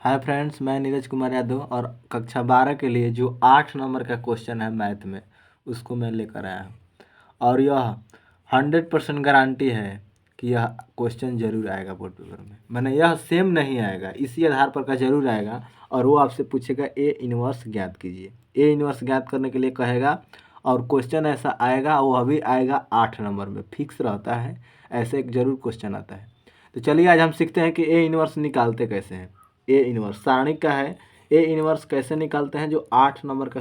Hi friends, मैं नीरज कुमार यादव और कक्षा 12 के लिए जो 8 नंबर का क्वेश्चन है मैथ में उसको मैं लेकर आया हूँ। और यह 100% गारंटी है कि यह क्वेश्चन ज़रूर आएगा बोर्ड पेपर में। मैंने यह सेम नहीं आएगा, इसी आधार पर का ज़रूर आएगा। और वो आपसे पूछेगा ए इनवर्स ज्ञात कीजिए। ए इनवर्स ज्ञात करने के लिए कहेगा और क्वेश्चन ऐसा आएगा, वो अभी आएगा 8 नंबर में, फिक्स रहता है। ऐसे एक ज़रूर क्वेश्चन आता है। तो चलिए आज हम सीखते हैं कि ए इनवर्स निकालते कैसे हैं। ए इनवर्स सारणी का है। ए इनवर्स कैसे निकालते हैं, जो 8 नंबर का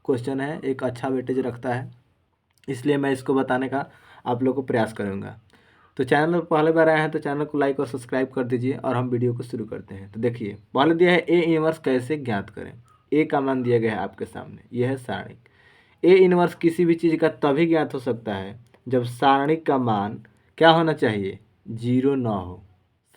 क्वेश्चन है, एक अच्छा वेटेज रखता है, इसलिए मैं इसको बताने का आप लोग को प्रयास करूँगा। तो चैनल पर पहले बार आए हैं तो चैनल को लाइक और सब्सक्राइब कर दीजिए और हम वीडियो को शुरू करते हैं। तो देखिए, पहले दिया है ए इनवर्स कैसे ज्ञात करें। ए का मान दिया गया है आपके सामने, यह है सारणी। ए इनवर्स किसी भी चीज़ का तभी ज्ञात हो सकता है जब सारणी का मान क्या होना चाहिए, जीरो ना हो।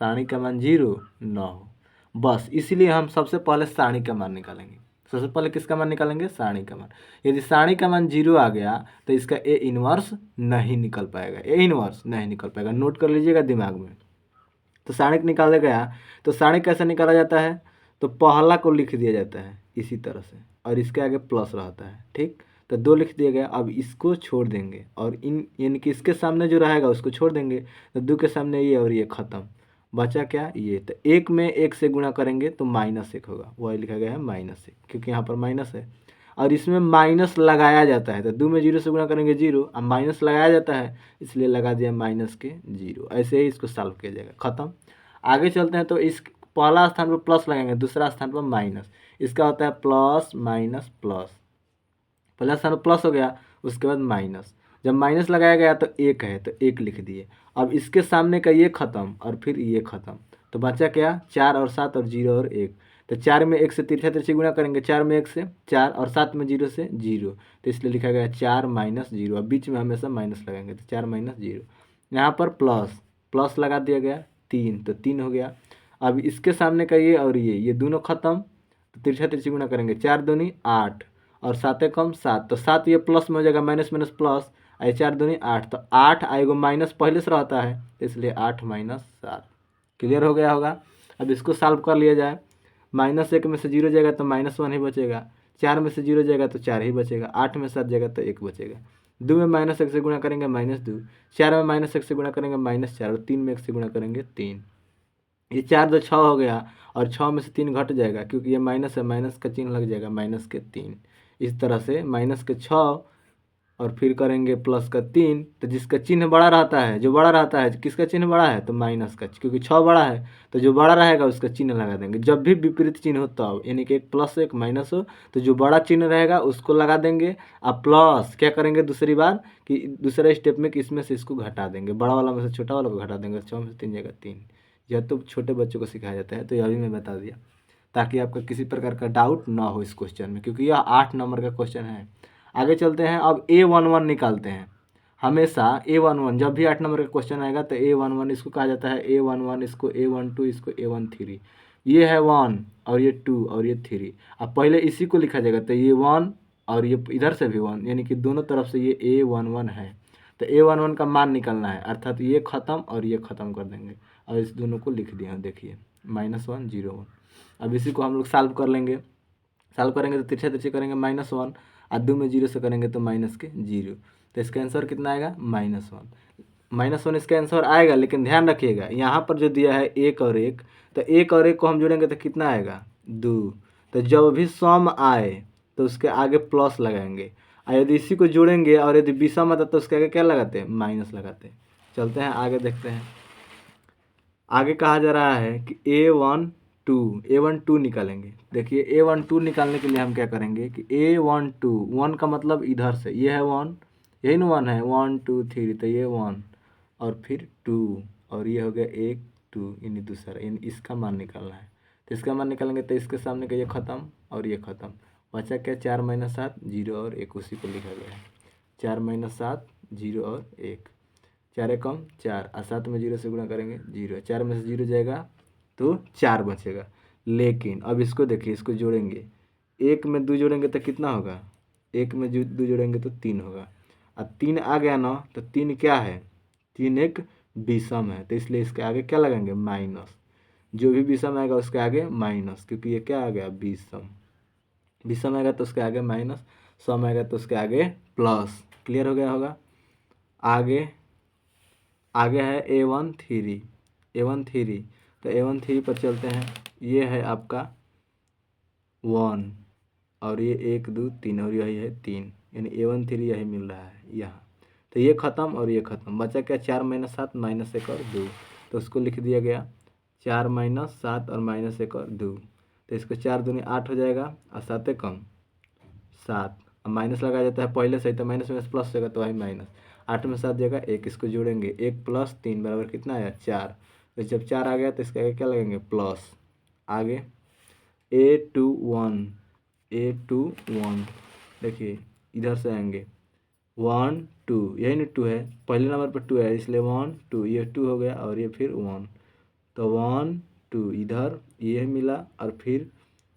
सारणी का मान जीरो ना हो, बस इसीलिए हम सबसे पहले सारणी का मान निकालेंगे। सबसे पहले किसका मान निकालेंगे, सारणी का मान। यदि सारणी का मान जीरो आ गया तो इसका ए इनवर्स नहीं निकल पाएगा, ए इनवर्स नहीं निकल पाएगा। नोट कर लीजिएगा दिमाग में। तो सारणी निकाले गया, तो सारणी कैसे निकाला जाता है, तो पहला को लिख दिया जाता है इसी तरह से और इसके आगे प्लस रहता है, ठीक। तो 2 लिख दिया गया। अब इसको छोड़ देंगे और इन यानी कि इसके सामने जो रहेगा उसको छोड़ देंगे। तो 2 के सामने ये और ये खत्म, बचा क्या, ये। तो 1 में 1 से गुणा करेंगे तो -1 होगा, वही लिखा गया है -1, क्योंकि यहाँ पर माइनस है और इसमें माइनस लगाया जाता है। तो 2 में 0 से गुणा करेंगे 0, अब माइनस लगाया जाता है इसलिए लगा दिया माइनस के 0। ऐसे ही इसको सॉल्व किया जाएगा, ख़त्म। आगे चलते हैं तो इस पहला स्थान पर प्लस लगाएंगे, दूसरा स्थान पर माइनस। इसका होता है प्लस माइनस प्लस। पहला स्थान पर प्लस हो गया, उसके बाद माइनस। जब माइनस लगाया गया तो 1 है तो 1 लिख दिए। अब इसके सामने का ये ख़त्म और फिर ये ख़त्म, तो बचा क्या, 4 और 7 और 0 और 1। तो 4 में 1 से तिरछा तिरछी गुणा करेंगे, 4 में 1 से 4 और 7 में 0 से 0, तो इसलिए लिखा गया 4 - 0। अब बीच में हमेशा माइनस लगाएंगे तो 4 - 0। यहाँ पर प्लस प्लस लगा दिया गया 3, तो 3 हो गया। अब इसके सामने का ये और ये दोनों ख़त्म, तो तिरछा तिरछी गुणा करेंगे, 4 दूनी 8 और 7 कम 7, तो 7 ये प्लस में हो जाएगा, माइनस माइनस प्लस, आई 4 दूनी 8, तो 8 आएगा माइनस पहले से रहता है इसलिए 8 - 7। क्लियर हो गया होगा। अब इसको सॉल्व कर लिया जाए। -1 में से 0 जाएगा तो -1 ही बचेगा, 4 में से 0 जाएगा तो 4 ही बचेगा, 8 में 7 जाएगा तो 1 बचेगा। 2 में -1 से गुणा करेंगे -2, 4 में -1 से गुणा करेंगे -4 और 3 में 1 से गुणा करेंगे 3। ये 4 2 6 हो गया और 6 में से 3 घट जाएगा क्योंकि ये माइनस है, माइनस का चिन्ह लग जाएगा, -3। इस तरह से -6 और फिर करेंगे +3। तो जिसका चिन्ह बड़ा रहता है, जो बड़ा रहता है, किसका चिन्ह बड़ा है, तो माइनस का, क्योंकि 6 बड़ा है तो जो बड़ा रहेगा उसका चिन्ह लगा देंगे। जब भी विपरीत चिन्ह हो तब, यानी कि एक प्लस एक माइनस हो तो जो बड़ा चिन्ह रहेगा उसको लगा देंगे। अब प्लस क्या करेंगे दूसरी बार कि दूसरे स्टेप में कि इसमें से इसको घटा देंगे, बड़ा वाला में से छोटा वाला को घटा देंगे। 6 में से 3 जाएगा 3। यह तो छोटे बच्चों को सिखाया जाता है, तो यह भी मैं बता दिया ताकि आपका किसी प्रकार का डाउट ना हो इस क्वेश्चन में, क्योंकि यह 8 नंबर का क्वेश्चन है। आगे चलते हैं, अब A11 निकालते हैं। हमेशा A11 जब भी 8 नंबर का क्वेश्चन आएगा तो A11 इसको कहा जाता है, A11 इसको A12 इसको A13। ये है 1 और ये 2 और ये 3। अब पहले इसी को लिखा जाएगा, तो ये 1 और ये इधर से भी 1, यानी कि दोनों तरफ से ये A11 है। तो A11 का मान निकलना है, अर्थात ये ख़त्म और ये ख़त्म कर देंगे और इस दोनों को लिख दिया, देखिए -1 0 1। अब इसी को हम लोग सॉल्व कर लेंगे। सॉल्व करेंगे तो तिरछा तिरछी करेंगे -1 और 2 में 0 से करेंगे तो माइनस के 0, तो इसका आंसर कितना आएगा, -1। -1 इसका आंसर आएगा, लेकिन ध्यान रखिएगा यहाँ पर जो दिया है 1 और 1, तो 1 और 1 को हम जोड़ेंगे तो कितना आएगा, 2। तो जब भी सम आए तो उसके आगे प्लस लगाएंगे, और यदि इसी को जोड़ेंगे और यदि विषम आता तो उसके आगे क्या लगाते हैं, माइनस लगाते हैं। चलते हैं आगे देखते हैं। आगे कहा जा रहा है कि A12 निकालेंगे। देखिए A12 निकालने के लिए हम क्या करेंगे कि A12, 1 का मतलब इधर से, ये है 1, यही ना 1 है, 1 2 3, तो ये 1 और फिर 2 और ये हो गया 1 2, यानी दूसरा, यानी इसका मान निकालना है। तो इसका मान निकालेंगे तो इसके सामने का ये ख़त्म और ये ख़त्म, बचा क्या, 4 - 7 0 और 1, उसी को लिखा गया है। 4 - 7 0 और 1, 4 कम 4 और 7 में 0 से गुणा करेंगे 0, 4 में से 0 जाएगा तो 4 बचेगा। लेकिन अब इसको देखिए, इसको जोड़ेंगे, 1 में 2 जोड़ेंगे तो कितना होगा, 1 में 2 जोड़ेंगे तो 3 होगा। अब 3 आ गया ना, तो 3 क्या है, 3 एक विषम है, तो इसलिए इसके आगे क्या लगाएंगे, माइनस। जो भी विषम आएगा उसके आगे माइनस, क्योंकि ये क्या आ गया विषम। विषम आएगा तो उसके आगे माइनस, सम आएगा तो उसके आगे प्लस। क्लियर हो गया होगा। आगे आगे है A13। A13 तो A13 पर चलते हैं। ये है आपका 1 और ये 1 2 3 और यही है 3, यानी A13 यही मिल रहा है यहाँ। तो ये ख़त्म और ये ख़त्म, बचा क्या 4 माइनस 7 माइनस 1 और 2, तो उसको लिख दिया गया 4 माइनस 7 और माइनस 1 और 2। तो इसको 4 दूनी 8 हो जाएगा और 7 कम 7, अब माइनस लगाया जाता है पहले से ही, तो माइनस माइनस प्लस होगा तो वही माइनस। 8 में 7 जगह 1, इसको जोड़ेंगे 1 प्लस 3 बराबर कितना आया 4। तो जब 4 आ गया तो इसके आगे क्या लगेंगे प्लस। आगे A21 A21 देखिए इधर से आएंगे 1 2, यही ना 2 है, पहले नंबर पर 2 है इसलिए 1 2, ये 2 हो गया और ये फिर 1, तो 1 2 इधर ये मिला और फिर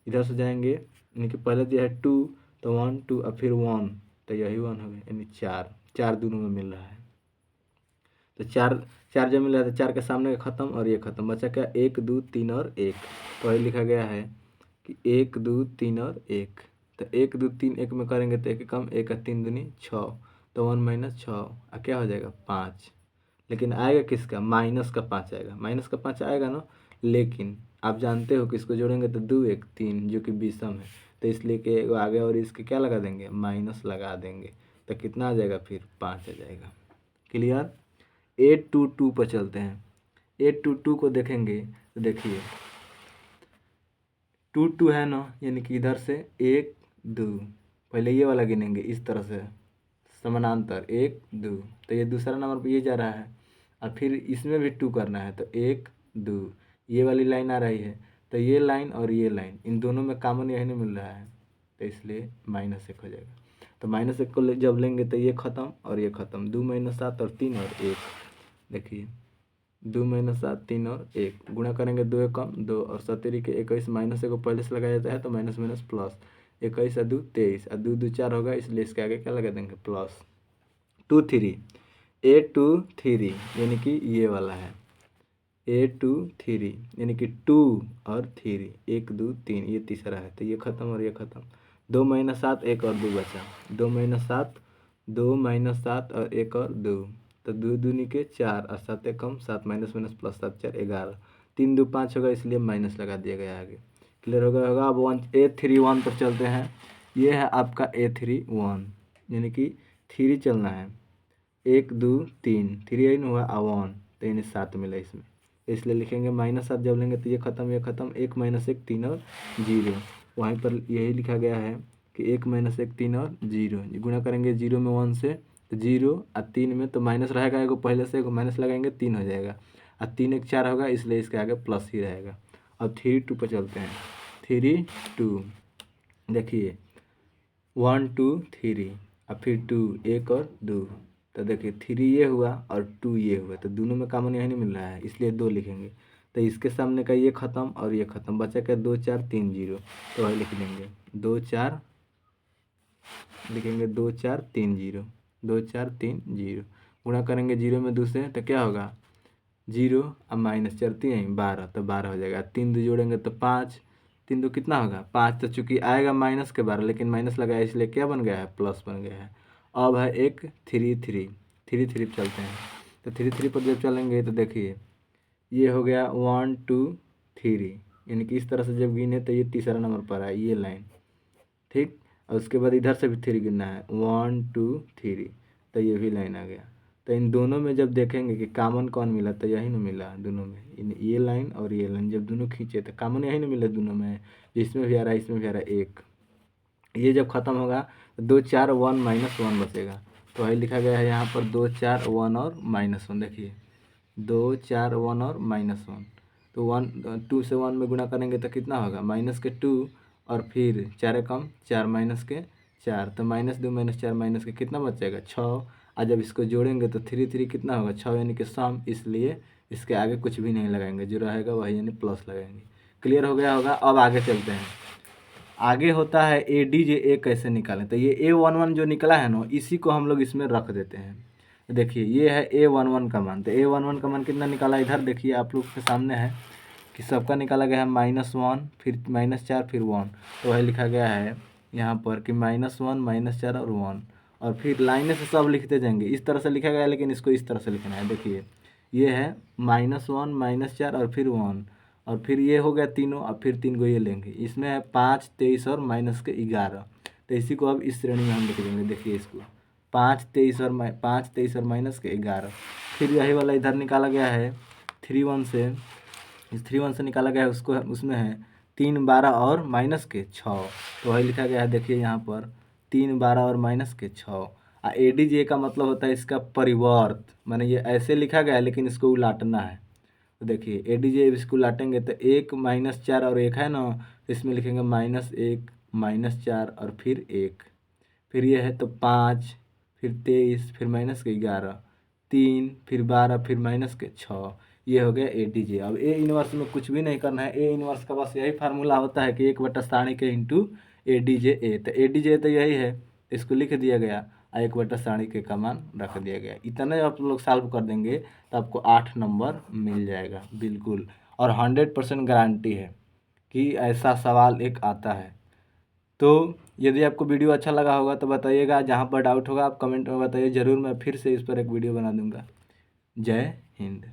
इधर से जाएंगे, यानी कि पहले दिया है 2 तो 1 2 और फिर 1, तो यही 1 हो गया, यानी 4 4 दोनों में मिल रहा है। तो 4 4 जब मिल रहा है तो 4 के सामने का ख़त्म और ये ख़त्म, बचा क्या 1 2 3 और 1। तो वही लिखा गया है कि 1 2 3 और 1, तो 1 2 3 1 में करेंगे तो 1 कम 1 3 दूनी 6, तो 1 माइनस 6 क्या हो जाएगा 5। लेकिन आएगा किसका माइनस का 5 आएगा, माइनस का 5 आएगा ना। लेकिन आप जानते हो कि इसको जोड़ेंगे तो 2 1 3 जो कि विषम है, तो इसलिए कि आगे और इसके क्या लगा देंगे माइनस लगा देंगे, तो कितना आ जाएगा फिर 5 आ जाएगा। क्लियर। 822 पर चलते हैं। 822 को देखेंगे तो देखिए 2 2 है ना, यानी कि इधर से 1 2, पहले ये वाला गिनेंगे इस तरह से समानांतर 1 2, तो ये दूसरा नंबर पे ये जा रहा है और फिर इसमें भी 2 करना है, तो 1 2 ये वाली लाइन आ रही है, तो ये लाइन और ये लाइन इन दोनों में कॉमन यही नहीं मिल रहा है, तो इसलिए -1 हो जाएगा। तो -1 को जब लेंगे तो ये ख़त्म और ये ख़त्म, 2 माइनस 7 और 3 और 1, देखिए 2 माइनस 7 3 और 1 गुणा करेंगे 2 कम 2 और 7 के 21, माइनस को पहले से लगाया जाता है तो माइनस माइनस प्लस, 21 और 2 23 और 2 2 4 होगा, इसलिए इसके आगे क्या लगा देंगे प्लस। 2 3 A23 यानी कि ये वाला है A23 यानी कि 2 और 3 1 2 3 ये तीसरा है, तो ये ख़त्म और ये ख़त्म। 2 माइनस 7 1 और 2 बचा, 2 माइनस 7 2 माइनस 7 और 1 और 2, तो 2 दूनी के 4 और 7 कम 7 माइनस माइनस प्लस 7 4 11, 3 2 5 होगा, इसलिए माइनस लगा दिया गया आगे। क्लियर हो गया होगा। अब A31 पर चलते हैं। ये है आपका A31 यानी कि 3 चलना है, 1 2 3 3 इन हुआ 1, तो यानी 7 मिला इसमें, इसलिए लिखेंगे -7 जब लेंगे तो ये ख़त्म 1 माइनस 1 3 और 0, वहीं पर यही लिखा गया है कि 1 माइनस 1 3 और 0, गुणा करेंगे 0 में 1 से तो 0 और 3 में तो माइनस रहेगा, एगो पहले से एगो माइनस लगाएंगे 3 हो जाएगा और 3 1 4 होगा, इसलिए इसके आगे प्लस ही रहेगा। अब 3 2 पर चलते हैं। 3 2 देखिए 1 2 3 और फिर 2 1 और 2, तो देखिए 3 ये हुआ और 2 ये हुआ, तो दोनों में कॉमन यही नहीं मिल रहा है, इसलिए 2 लिखेंगे। तो इसके सामने का ये ख़त्म और ये ख़त्म, बचा क्या 2 4 3 0, तो वही लिख लेंगे 2 4 लिखेंगे 2 4 3 0 2 4 3 0, गुणा करेंगे 0 में 2 से तो क्या होगा 0 अब माइनस चलती है 12, तो 12 हो जाएगा। 3 2 जोड़ेंगे तो 5, 3 2 कितना होगा 5, तो चूंकि आएगा माइनस के 12 लेकिन माइनस लगाया इसलिए क्या बन गया है प्लस बन गया है। अब है एक 3 3 3 3 पर चलते हैं। तो 3 3 पर जब चलेंगे तो देखिए ये हो गया 1 2 3, यानी कि इस तरह से जब गिने तो ये तीसरा नंबर पर है ये लाइन, ठीक। और उसके बाद इधर से भी 3 गिनना है 1 2 3, तो ये भी लाइन आ गया। तो इन दोनों में जब देखेंगे कि कॉमन कौन मिला तो यही ना मिला दोनों में, ये लाइन और ये लाइन जब दोनों खींचे तो कॉमन यही ना मिला दोनों में, इसमें भी आ रहा है इसमें भी आ रहा है 1। ये जब ख़त्म होगा तो 2 4 1 -1 बचेगा, तो वही लिखा गया है यहाँ पर 2 4 1 और -1, देखिए 2 4 1 और -1, तो 1 2 से 1 में गुणा करेंगे तो कितना होगा माइनस के 2 और फिर 4 कम 4 माइनस के 4, तो -2 -4 माइनस के कितना बचेगा 6, और जब इसको जोड़ेंगे तो 3 3 कितना होगा 6, यानी कि सम, इसलिए इसके आगे कुछ भी नहीं लगाएंगे, जो रहेगा वही यानी प्लस लगाएंगे। क्लियर हो गया होगा। अब आगे चलते हैं। आगे होता है ADJ कैसे निकालें, तो ये A11 जो निकला है ना इसी को हम लोग इसमें रख देते हैं। देखिए ये है A11 का मान, तो A11 का मान कितना निकाला इधर देखिए आप लोग के सामने है, कि सबका निकाला गया है -1 फिर -4 फिर 1। तो वही लिखा गया है यहाँ पर कि -1 -4 और 1, और फिर लाइनें से सब लिखते जाएंगे। इस तरह से लिखा गया है, लेकिन इसको इस तरह से लिखना है। देखिए ये है -1 -4 और फिर 1, और फिर ये हो गया तीनों, और फिर 3 को ये लेंगे। इसमें है 5 23 और -11। तो इसी को अब इस श्रेणी में हम लिख देंगे। देखिए इसको 5 23 और -11। फिर यही वाला इधर निकाला गया है 3 1 से। इस 3 1 से निकाला गया है उसको, उसमें है 3 12 और -6। तो वही लिखा गया है। देखिए यहाँ पर 3 12 और -6। ADJ का मतलब होता है इसका परिवर्त, माने ये ऐसे लिखा गया है लेकिन इसको उलाटना है। तो देखिए ADJ इसको उलाटेंगे तो 1 -4 और 1 है ना, तो इसमें लिखेंगे -1 -4 और फिर 1। फिर ये है तो 5 फिर 23 फिर -11, 3 फिर 12 फिर -6। ये हो गया ADJ। अब ए इनवर्स में कुछ भी नहीं करना है। ए इनवर्स का बस यही फार्मूला होता है कि 1/सारणी के इंटू ADJ A। तो ADJ तो यही है, इसको लिख दिया गया, 1/सारणी के का मान रख दिया गया। इतना आप लोग सॉल्व कर देंगे तो आपको 8 नंबर मिल जाएगा बिल्कुल। और 100% गारंटी है कि ऐसा सवाल एक आता है। तो यदि आपको वीडियो अच्छा लगा होगा तो बताइएगा, जहाँ पर डाउट होगा आप कमेंट में बताइए ज़रूर, मैं फिर से इस पर एक वीडियो बना दूँगा। जय हिंद।